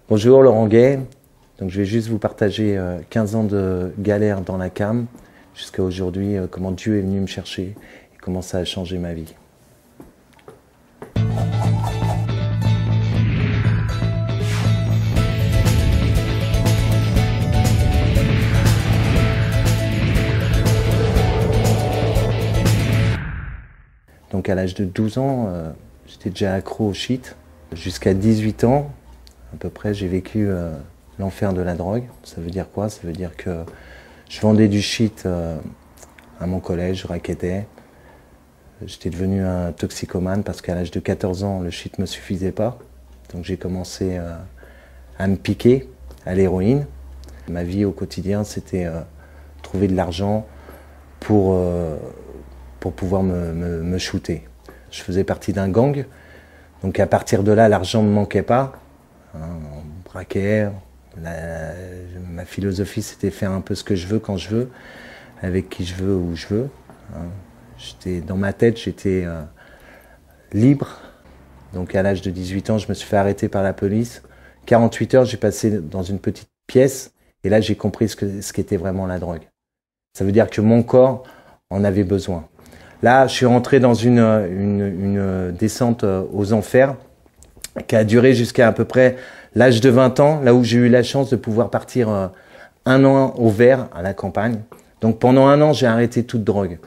Bonjour, Laurent Gay. Donc, je vais juste vous partager 15 ans de galère dans la cam jusqu'à aujourd'hui, comment Dieu est venu me chercher et comment ça a changé ma vie. Donc à l'âge de 12 ans, j'étais déjà accro au shit. Jusqu'à 18 ans, à peu près, j'ai vécu l'enfer de la drogue. Ça veut dire quoi? Ça veut dire que je vendais du shit à mon collège, je rackettais. J'étais devenu un toxicomane parce qu'à l'âge de 14 ans, le shit ne me suffisait pas. Donc j'ai commencé à me piquer à l'héroïne. Ma vie au quotidien, c'était trouver de l'argent pour pouvoir me shooter. Je faisais partie d'un gang, donc à partir de là, l'argent ne me manquait pas. On braquait, ma philosophie c'était faire un peu ce que je veux, quand je veux, avec qui je veux, où je veux. Dans ma tête, j'étais libre. Donc à l'âge de 18 ans, je me suis fait arrêter par la police. 48 heures, j'ai passé dans une petite pièce, et là j'ai compris ce qu'était vraiment la drogue. Ça veut dire que mon corps en avait besoin. Là, je suis rentré dans une descente aux enfers qui a duré jusqu'à peu près l'âge de 20 ans, là où j'ai eu la chance de pouvoir partir un an au vert à la campagne. Donc pendant un an, j'ai arrêté toute drogue,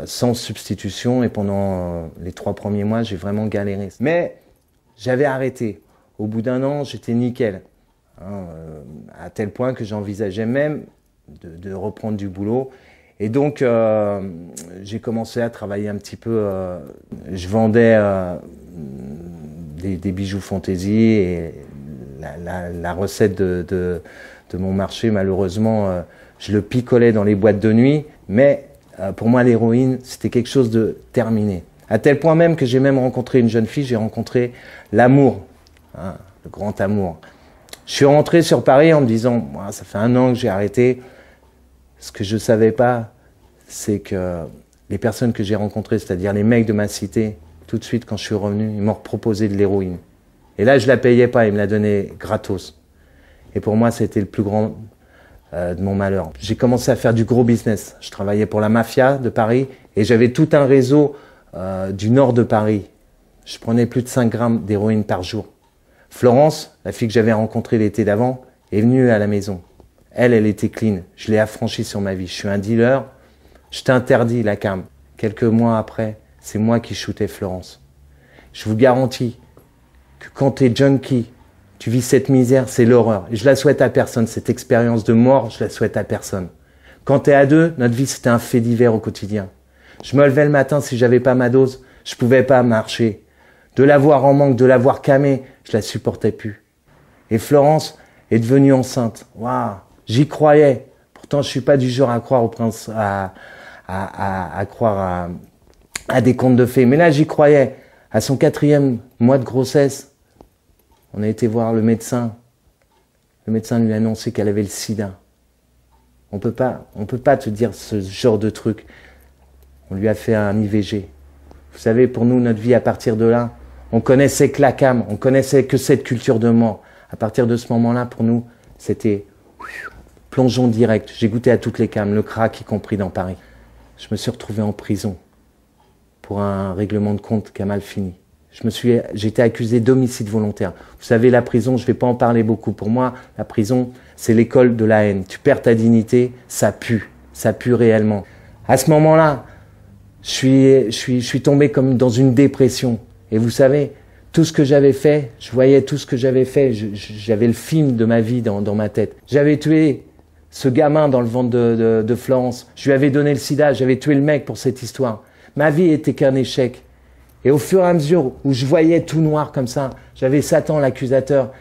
sans substitution, et pendant les 3 premiers mois, j'ai vraiment galéré. Mais j'avais arrêté. Au bout d'un an, j'étais nickel, à tel point que j'envisageais même de reprendre du boulot. Et donc, j'ai commencé à travailler un petit peu. Je vendais des bijoux fantaisie, et la recette de mon marché, malheureusement, je le picolais dans les boîtes de nuit. Mais pour moi, l'héroïne, c'était quelque chose de terminé. À tel point même que j'ai même rencontré une jeune fille, j'ai rencontré l'amour, le grand amour. Je suis rentré sur Paris en me disant, ça fait un an que j'ai arrêté. Ce que je ne savais pas, c'est que les personnes que j'ai rencontrées, c'est-à-dire les mecs de ma cité, tout de suite quand je suis revenu, ils m'ont proposé de l'héroïne. Et là, je ne la payais pas, ils me la donnaient gratos. Et pour moi, c'était le plus grand de mon malheur. J'ai commencé à faire du gros business. Je travaillais pour la mafia de Paris et j'avais tout un réseau du nord de Paris. Je prenais plus de 5 grammes d'héroïne par jour. Florence, la fille que j'avais rencontrée l'été d'avant, est venue à la maison. Elle était clean. Je l'ai affranchie sur ma vie. Je suis un dealer. Je t'interdis la cam. Quelques mois après, c'est moi qui shootais Florence. Je vous garantis que quand tu es junkie, tu vis cette misère, c'est l'horreur. Et je la souhaite à personne. Cette expérience de mort, je la souhaite à personne. Quand tu es à deux, notre vie, c'était un fait divers au quotidien. Je me levais le matin, si j'avais pas ma dose, je pouvais pas marcher. De la voir en manque, de la voir camée, je la supportais plus. Et Florence est devenue enceinte. Waouh! J'y croyais. Pourtant, je suis pas du genre à croire au prince, à croire à des contes de fées. Mais là, j'y croyais. À son 4e mois de grossesse, on a été voir le médecin. Le médecin lui a annoncé qu'elle avait le sida. On peut pas te dire ce genre de truc. On lui a fait un IVG. Vous savez, pour nous, notre vie, à partir de là, on connaissait que la cam, on connaissait que cette culture de mort. À partir de ce moment-là, pour nous, c'était plongeon direct. J'ai goûté à toutes les cams, le crack y compris dans Paris. Je me suis retrouvé en prison pour un règlement de compte qui a mal fini. J'ai été accusé d'homicide volontaire. Vous savez, la prison, je ne vais pas en parler beaucoup. Pour moi, la prison, c'est l'école de la haine. Tu perds ta dignité, ça pue réellement. À ce moment-là, je suis tombé comme dans une dépression. Et vous savez, tout ce que j'avais fait, je voyais tout ce que j'avais fait. J'avais le film de ma vie dans ma tête. J'avais tué ce gamin dans le ventre de Florence. Je lui avais donné le sida, j'avais tué le mec pour cette histoire. Ma vie était qu'un échec. Et au fur et à mesure où je voyais tout noir comme ça, j'avais Satan, l'accusateur,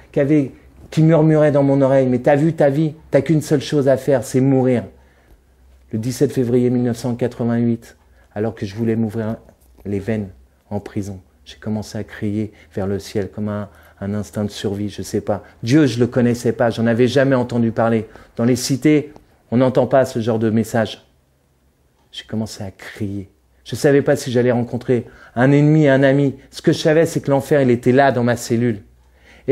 qui murmurait dans mon oreille, mais t'as vu ta vie, t'as qu'une seule chose à faire, c'est mourir. Le 17 février 1988, alors que je voulais m'ouvrir les veines en prison, j'ai commencé à crier vers le ciel comme un instinct de survie, je sais pas. Dieu, je le connaissais pas, j'en avais jamais entendu parler. Dans les cités, on n'entend pas ce genre de message. J'ai commencé à crier. Je savais pas si j'allais rencontrer un ennemi, un ami. Ce que je savais, c'est que l'enfer, il était là dans ma cellule.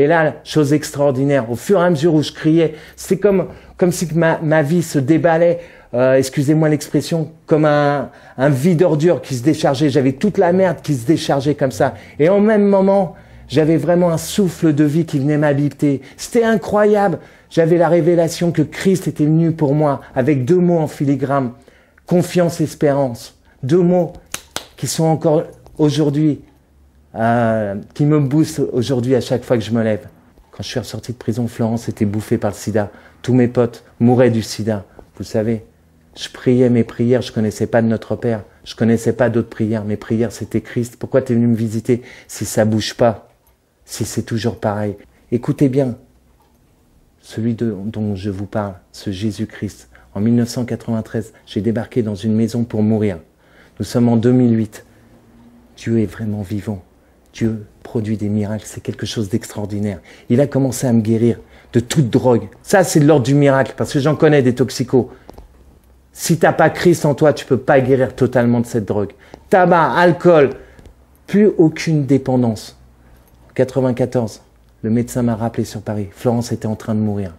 Et là, chose extraordinaire, au fur et à mesure où je criais, c'est comme si ma vie se déballait, excusez-moi l'expression, comme un vide ordure qui se déchargeait. J'avais toute la merde qui se déchargeait comme ça. Et en même moment, j'avais vraiment un souffle de vie qui venait m'habiter. C'était incroyable. J'avais la révélation que Christ était venu pour moi avec 2 mots en filigrane. Confiance, espérance. 2 mots qui sont encore aujourd'hui, qui me boostent aujourd'hui à chaque fois que je me lève. Quand je suis ressorti de prison, Florence était bouffée par le sida. Tous mes potes mouraient du sida. Vous savez, je priais mes prières, je connaissais pas de Notre Père. Je connaissais pas d'autres prières. Mes prières, c'était Christ. Pourquoi tu es venu me visiter si ça bouge pas? Si c'est toujours pareil. Écoutez bien, celui dont je vous parle, ce Jésus-Christ. En 1993, j'ai débarqué dans une maison pour mourir. Nous sommes en 2008. Dieu est vraiment vivant. Dieu produit des miracles. C'est quelque chose d'extraordinaire. Il a commencé à me guérir de toute drogue. Ça, c'est de l'ordre du miracle, parce que j'en connais des toxicos. Si tu n'as pas Christ en toi, tu ne peux pas guérir totalement de cette drogue. Tabac, alcool, plus aucune dépendance. 94, le médecin m'a rappelé sur Paris. Florence était en train de mourir.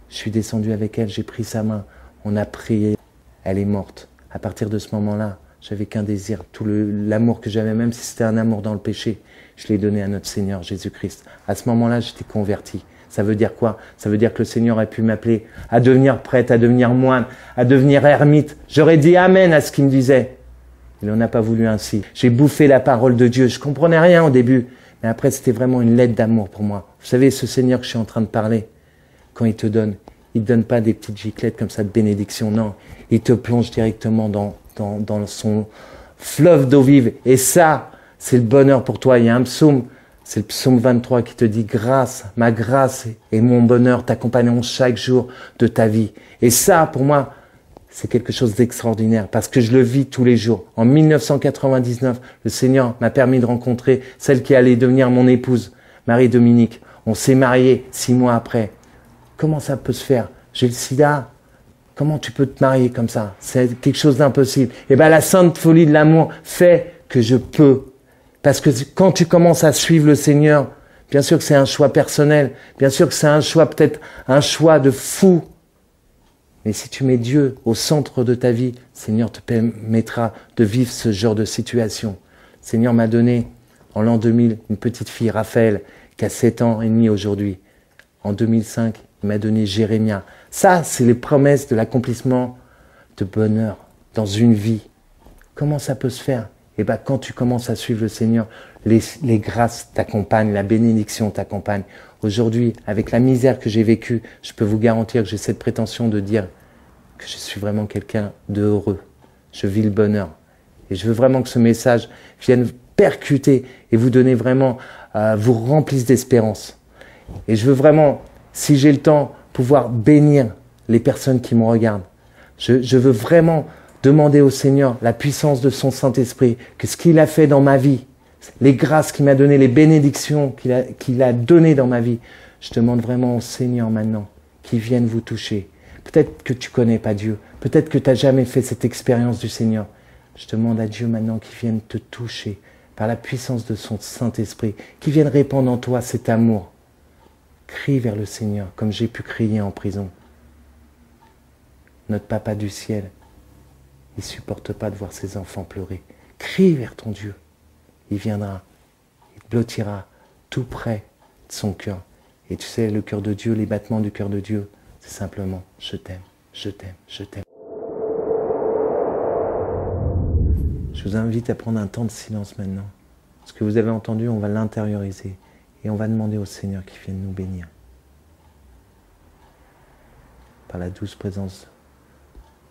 Je suis descendu avec elle, j'ai pris sa main, on a prié. Elle est morte. À partir de ce moment-là, j'avais qu'un désir. Tout l'amour que j'avais, même si c'était un amour dans le péché, je l'ai donné à notre Seigneur Jésus-Christ. À ce moment-là, j'étais converti. Ça veut dire quoi? Ça veut dire que le Seigneur a pu m'appeler à devenir prêtre, à devenir moine, à devenir ermite. J'aurais dit Amen à ce qu'il me disait. Il n'en a pas voulu ainsi. J'ai bouffé la parole de Dieu. Je comprenais rien au début. Mais après, c'était vraiment une lettre d'amour pour moi. Vous savez, ce Seigneur que je suis en train de parler, quand il te donne pas des petites giclettes comme ça de bénédiction. Non, il te plonge directement dans son fleuve d'eau vive. Et ça, c'est le bonheur pour toi. Il y a un psaume, c'est le psaume 23 qui te dit « Grâce, ma grâce et mon bonheur t'accompagneront chaque jour de ta vie. » Et ça, pour moi, c'est quelque chose d'extraordinaire parce que je le vis tous les jours. En 1999, le Seigneur m'a permis de rencontrer celle qui allait devenir mon épouse, Marie-Dominique. On s'est mariés 6 mois après. Comment ça peut se faire? J'ai le sida. Comment tu peux te marier comme ça? C'est quelque chose d'impossible. Et bien la sainte folie de l'amour fait que je peux. Parce que quand tu commences à suivre le Seigneur, bien sûr que c'est un choix personnel. Bien sûr que c'est un choix, peut-être un choix de fou. Mais si tu mets Dieu au centre de ta vie, le Seigneur te permettra de vivre ce genre de situation. Le Seigneur m'a donné, en l'an 2000, une petite fille, Raphaël, qui a 7 ans et demi aujourd'hui. En 2005, il m'a donné Jérémia. Ça, c'est les promesses de l'accomplissement de bonheur dans une vie. Comment ça peut se faire? Eh bien, quand tu commences à suivre le Seigneur, les grâces t'accompagnent, la bénédiction t'accompagne. Aujourd'hui, avec la misère que j'ai vécue, je peux vous garantir que j'ai cette prétention de dire que je suis vraiment quelqu'un de heureux. Je vis le bonheur. Et je veux vraiment que ce message vienne percuter et vous donner vraiment, vous remplisse d'espérance. Et je veux vraiment, si j'ai le temps, pouvoir bénir les personnes qui me regardent. Je veux vraiment demander au Seigneur la puissance de son Saint-Esprit, que ce qu'il a fait dans ma vie, les grâces qu'il m'a données, les bénédictions qu'il a données dans ma vie, je demande vraiment au Seigneur maintenant qu'il vienne vous toucher. Peut-être que tu ne connais pas Dieu, peut-être que tu n'as jamais fait cette expérience du Seigneur. Je demande à Dieu maintenant qu'il vienne te toucher par la puissance de son Saint-Esprit, qu'il vienne répandre en toi cet amour. Crie vers le Seigneur comme j'ai pu crier en prison. Notre Papa du ciel, il ne supporte pas de voir ses enfants pleurer. Crie vers ton Dieu. Il viendra, il te blottira tout près de son cœur. Et tu sais, le cœur de Dieu, les battements du cœur de Dieu, c'est simplement « Je t'aime, je t'aime, je t'aime ». Je vous invite à prendre un temps de silence maintenant. Ce que vous avez entendu, on va l'intérioriser. Et on va demander au Seigneur qu'il vienne nous bénir. Par la douce présence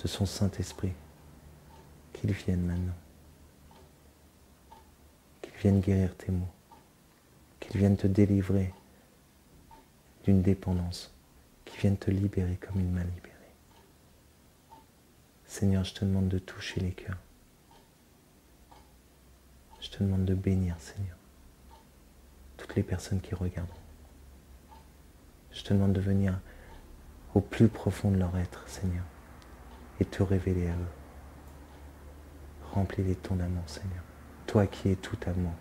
de son Saint-Esprit. Qu'il vienne maintenant. Qu'il vienne guérir tes maux. Qu'il vienne te délivrer d'une dépendance. Qu'il vienne te libérer comme il m'a libéré. Seigneur, je te demande de toucher les cœurs. Je te demande de bénir, Seigneur, toutes les personnes qui regardent. Je te demande de venir au plus profond de leur être, Seigneur, et te révéler à eux. Remplis-les de ton amour, Seigneur. Toi qui es tout amour.